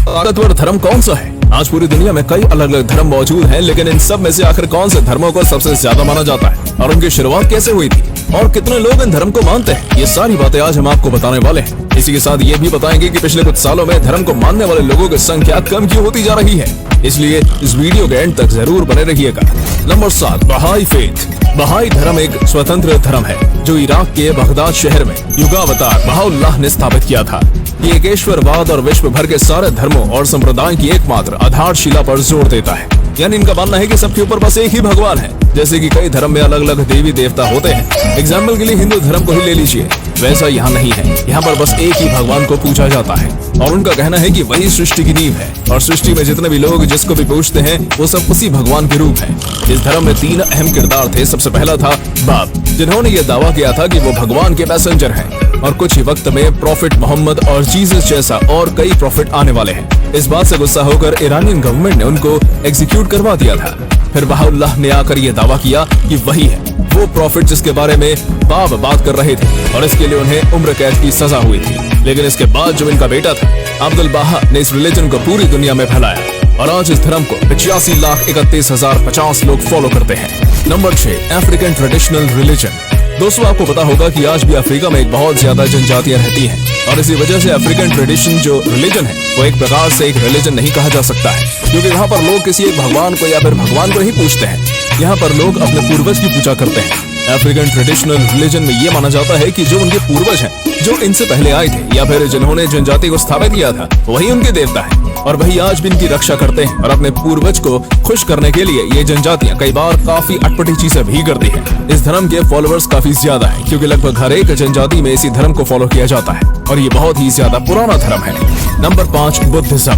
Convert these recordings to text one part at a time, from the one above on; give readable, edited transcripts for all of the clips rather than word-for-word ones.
ताकतवर धर्म कौन सा है? आज पूरी दुनिया में कई अलग अलग धर्म मौजूद हैं, लेकिन इन सब में से आखिर कौन से धर्मों को सबसे ज्यादा माना जाता है और उनकी शुरुआत कैसे हुई थी और कितने लोग इन धर्म को मानते हैं, ये सारी बातें आज हम आपको बताने वाले हैं। इसी के साथ ये भी बताएंगे कि पिछले कुछ सालों में धर्म को मानने वाले लोगों की संख्या कम क्यों होती जा रही है, इसलिए इस वीडियो के एंड तक जरूर बने रहिएगा। नंबर 7, बहाई फेथ। बहाई धर्म एक स्वतंत्र धर्म है जो इराक के बगदाद शहर में युगावतार बहाउल्लाह ने स्थापित किया था। ये एकेश्वरवाद और विश्व भर के सारे धर्मों और संप्रदायों की एकमात्र आधारशिला पर जोर देता है। यानी इनका मानना है कि सबके ऊपर बस एक ही भगवान है। जैसे कि कई धर्म में अलग अलग देवी देवता होते हैं, एग्जाम्पल के लिए हिंदू धर्म को ही ले लीजिए, वैसा यहाँ नहीं है। यहाँ पर बस एक ही भगवान को पूजा जाता है और उनका कहना है कि वही सृष्टि की नींव है और सृष्टि में जितने भी लोग जिसको भी पूजते हैं वो सब उसी भगवान के रूप है। इस धर्म में 3 अहम किरदार थे। सबसे पहला था बाप, जिन्होंने ये दावा किया था कि वो भगवान के मैसेंजर हैं और कुछ ही वक्त में प्रॉफिट मोहम्मद और जीसस जैसा और कई प्रॉफिट आने वाले हैं। इस बात से गुस्सा होकर ईरानियन गवर्नमेंट ने उनको एग्जीक्यूट करवा दिया था। फिर बहाउल्लाह ने आकर ये दावा किया कि वही है वो प्रॉफिट जिसके बारे में बाप बात कर रहे थे और इसके लिए उन्हें उम्र कैद की सजा हुई थी। लेकिन इसके बाद जो इनका बेटा था अब्दुल बाहा ने इस रिलीजन को पूरी दुनिया में फैलाया और आज इस धर्म को 85,31,050 लोग फॉलो करते हैं। Number 6, African traditional religion. दोस्तों, आपको पता होगा कि आज भी अफ्रीका में बहुत ज्यादा जनजातियां रहती हैं और इसी वजह से अफ्रीकन ट्रेडिशन जो रिलीजन है वो एक प्रकार से एक रिलीजन नहीं कहा जा सकता है, क्योंकि यहाँ पर लोग किसी एक भगवान को या फिर भगवान को ही पूजते हैं। यहाँ पर लोग अपने पूर्वज की पूजा करते हैं। अफ्रीकन ट्रेडिशनल रिलीजन में ये माना जाता है कि जो उनके पूर्वज हैं, जो इनसे पहले आए थे या फिर जिन्होंने जनजाति को स्थापित किया था, वही उनके देवता है और वही आज भी इनकी रक्षा करते हैं और अपने पूर्वज को खुश करने के लिए ये जनजातियां कई बार काफी अटपटी चीजें भी करती हैं। इस धर्म के फॉलोअर्स काफी ज्यादा हैं, क्योंकि लगभग हर एक जनजाति में इसी धर्म को फॉलो किया जाता है और ये बहुत ही ज्यादा पुराना धर्म है। Number 5, Buddhism.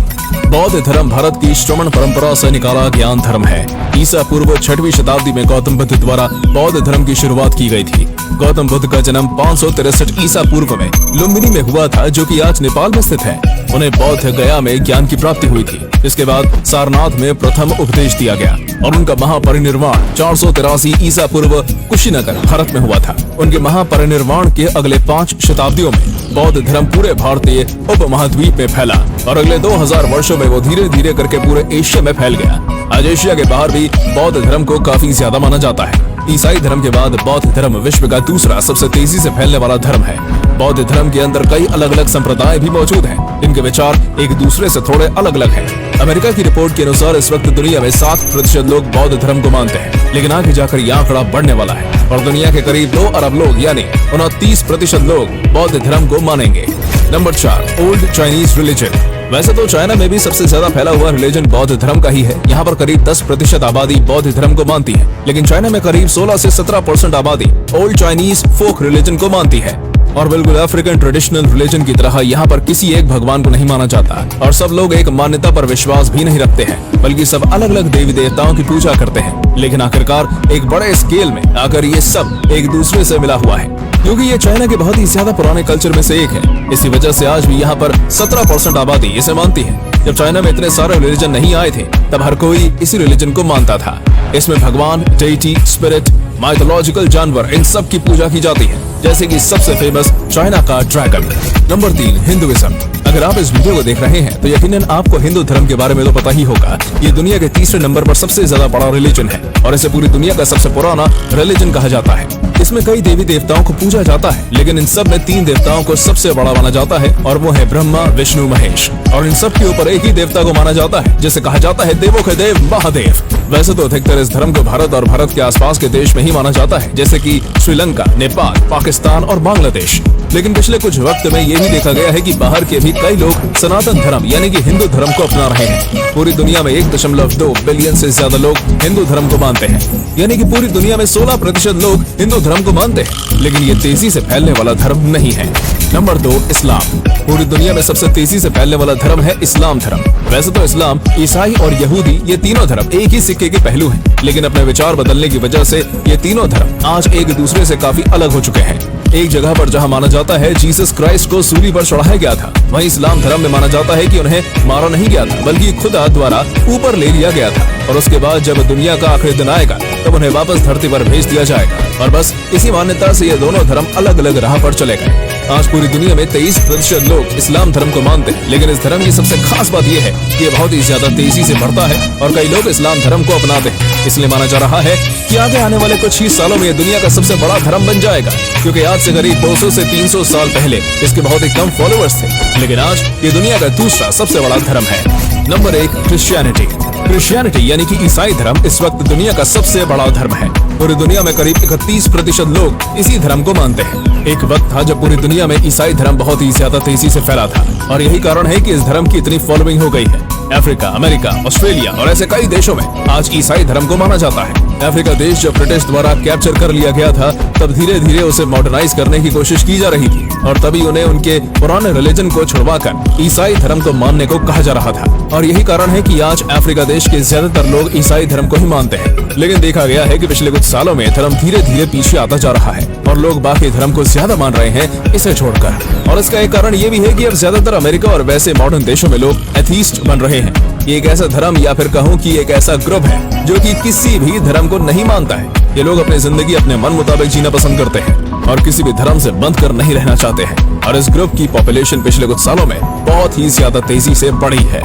बौद्ध धर्म भारत की श्रमण परंपरा से निकाला ज्ञान धर्म है। ईसा पूर्व 6वीं शताब्दी में गौतम बुद्ध द्वारा बौद्ध धर्म की शुरुआत की गई थी। गौतम बुद्ध का जन्म 563 ईसा पूर्व में लुम्बिनी में हुआ था, जो कि आज नेपाल में स्थित है। उन्हें बौद्ध गया में ज्ञान की प्राप्ति हुई थी। इसके बाद सारनाथ में प्रथम उपदेश दिया गया और उनका महापरिनिर्वाण 483 ईसा पूर्व कुशीनगर भारत में हुआ था। उनके महापरिनिर्वाण के अगले 5 शताब्दियों में बौद्ध धर्म पूरे भारतीय उपमहाद्वीप में फैला और अगले 2000 वर्षों में वो धीरे धीरे करके पूरे एशिया में फैल गया। आज एशिया के बाहर भी बौद्ध धर्म को काफी ज्यादा माना जाता है। ईसाई धर्म के बाद बौद्ध धर्म विश्व का दूसरा सबसे तेजी से फैलने वाला धर्म है। बौद्ध धर्म के अंदर कई अलग अलग संप्रदाय भी मौजूद हैं। इनके विचार एक दूसरे से थोड़े अलग अलग हैं। अमेरिका की रिपोर्ट के अनुसार इस वक्त दुनिया में 7% लोग बौद्ध धर्म को मानते हैं, लेकिन आगे जाकर यह आंकड़ा बढ़ने वाला है और दुनिया के करीब 2 अरब लोग यानी 29% लोग बौद्ध धर्म को मानेंगे। Number 4, old Chinese religion. वैसे तो चाइना में भी सबसे ज्यादा फैला हुआ रिलीजन बौद्ध धर्म का ही है। यहाँ पर करीब 10% आबादी बौद्ध धर्म को मानती है, लेकिन चाइना में करीब 16 से 17% आबादी ओल्ड चाइनीज फोक रिलीजन को मानती है। और बिल्कुल अफ्रीकन ट्रेडिशनल रिलीजन की तरह यहाँ पर किसी एक भगवान को नहीं माना जाता और सब लोग एक मान्यता पर विश्वास भी नहीं रखते हैं, बल्कि सब अलग अलग देवी देवताओं की पूजा करते हैं। लेकिन आखिरकार एक बड़े स्केल में आकर ये सब एक दूसरे से मिला हुआ है, क्योंकि ये चाइना के बहुत ही ज्यादा पुराने कल्चर में से एक है। इसी वजह से आज भी यहाँ पर 17% आबादी इसे मानती है। जब चाइना में इतने सारे रिलीजन नहीं आए थे, तब हर कोई इसी रिलीजन को मानता था। इसमें भगवान, डेटी, स्पिरिट, माइथोलॉजिकल जानवर, इन सब की पूजा की जाती है, जैसे कि सबसे फेमस चाइना का ड्रैगन। Number 3, Hinduism. अगर आप इस वीडियो को देख रहे हैं तो यकीनन आपको हिंदू धर्म के बारे में तो पता ही होगा। ये दुनिया के तीसरे नंबर पर सबसे ज्यादा बड़ा रिलीजन है और इसे पूरी दुनिया का सबसे पुराना रिलीजन कहा जाता है। इसमें कई देवी देवताओं को पूजा जाता है, लेकिन इन सब में 3 देवताओं को सबसे बड़ा माना जाता है और वो है ब्रह्मा, विष्णु, महेश। और इन सब के ऊपर एक ही देवता को माना जाता है, जिसे कहा जाता है देवों के देव महादेव। वैसे तो अधिकतर इस धर्म को भारत और भारत के आसपास के देश में ही माना जाता है, जैसे कि श्रीलंका, नेपाल, पाकिस्तान और बांग्लादेश। लेकिन पिछले कुछ वक्त में ये भी देखा गया है कि बाहर के भी कई लोग सनातन धर्म यानी कि हिंदू धर्म को अपना रहे हैं। पूरी दुनिया में 1.2 बिलियन से ज्यादा लोग हिंदू धर्म को मानते हैं, यानी कि पूरी दुनिया में 16% लोग हिंदू धर्म को मानते हैं। लेकिन ये तेजी से फैलने वाला धर्म नहीं है। नंबर 2, इस्लाम। पूरी दुनिया में सबसे तेजी से फैलने वाला धर्म है इस्लाम धर्म। वैसे तो इस्लाम, ईसाई और यहूदी ये तीनों धर्म एक ही सिक्के के पहलू हैं, लेकिन अपने विचार बदलने की वजह से ये तीनों धर्म आज एक दूसरे से काफी अलग हो चुके हैं। एक जगह पर जहां माना जाता है जीसस क्राइस्ट को सूली पर चढ़ाया गया था, वहीं इस्लाम धर्म में माना जाता है कि उन्हें मारा नहीं गया था, बल्कि खुदा द्वारा ऊपर ले लिया गया था और उसके बाद जब दुनिया का आखिरी दिन आएगा तब उन्हें वापस धरती पर भेज दिया जाएगा। और बस इसी मान्यता से ये दोनों धर्म अलग अलग राह पर चले गए। आज पूरी दुनिया में 23% लोग इस्लाम धर्म को मानते हैं, लेकिन इस धर्म की सबसे खास बात यह है कि ये बहुत ही ज्यादा तेजी से बढ़ता है और कई लोग इस्लाम धर्म को अपनाते हैं। इसलिए माना जा रहा है कि आगे आने वाले कुछ ही सालों में ये दुनिया का सबसे बड़ा धर्म बन जाएगा, क्योंकि आज से करीब 200 से 300 साल पहले इसके बहुत ही कम फॉलोअर्स थे, लेकिन आज ये दुनिया का दूसरा सबसे बड़ा धर्म है। Number 1, Christianity. क्रिश्चियनिटी यानी कि ईसाई धर्म इस वक्त दुनिया का सबसे बड़ा धर्म है। पूरी दुनिया में करीब 31% लोग इसी धर्म को मानते हैं। एक वक्त था जब पूरी दुनिया में ईसाई धर्म बहुत ही ज्यादा तेजी से फैला था और यही कारण है कि इस धर्म की इतनी फॉलोइंग हो गई है। अफ्रीका, अमेरिका, ऑस्ट्रेलिया और ऐसे कई देशों में आज ईसाई धर्म को माना जाता है। अफ्रीका देश जब ब्रिटिश द्वारा कैप्चर कर लिया गया था, तब धीरे धीरे उसे मॉडर्नाइज करने की कोशिश की जा रही थी और तभी उन्हें उनके पुराने रिलीजन को छुड़वाकर ईसाई धर्म को मानने को कहा जा रहा था। और यही कारण है कि आज अफ्रीका देश के ज्यादातर लोग ईसाई धर्म को ही मानते हैं। लेकिन देखा गया है कि पिछले कुछ सालों में धर्म धीरे धीरे पीछे आता जा रहा है और लोग बाकी धर्म को ज्यादा मान रहे हैं इसे छोड़कर। और इसका एक कारण ये भी है कि अब ज्यादातर अमेरिका और वैसे मॉडर्न देशों में लोग एथीस्ट बन रहे हैं। ये एक ऐसा धर्म या फिर कहूँ कि एक ऐसा ग्रुप है जो कि किसी भी धर्म को नहीं मानता है। ये लोग अपनी जिंदगी अपने मन मुताबिक जीना पसंद करते हैं और किसी भी धर्म से बंध कर नहीं रहना चाहते हैं। और इस ग्रुप की पॉपुलेशन पिछले कुछ सालों में बहुत ही ज्यादा तेजी से बढ़ी है।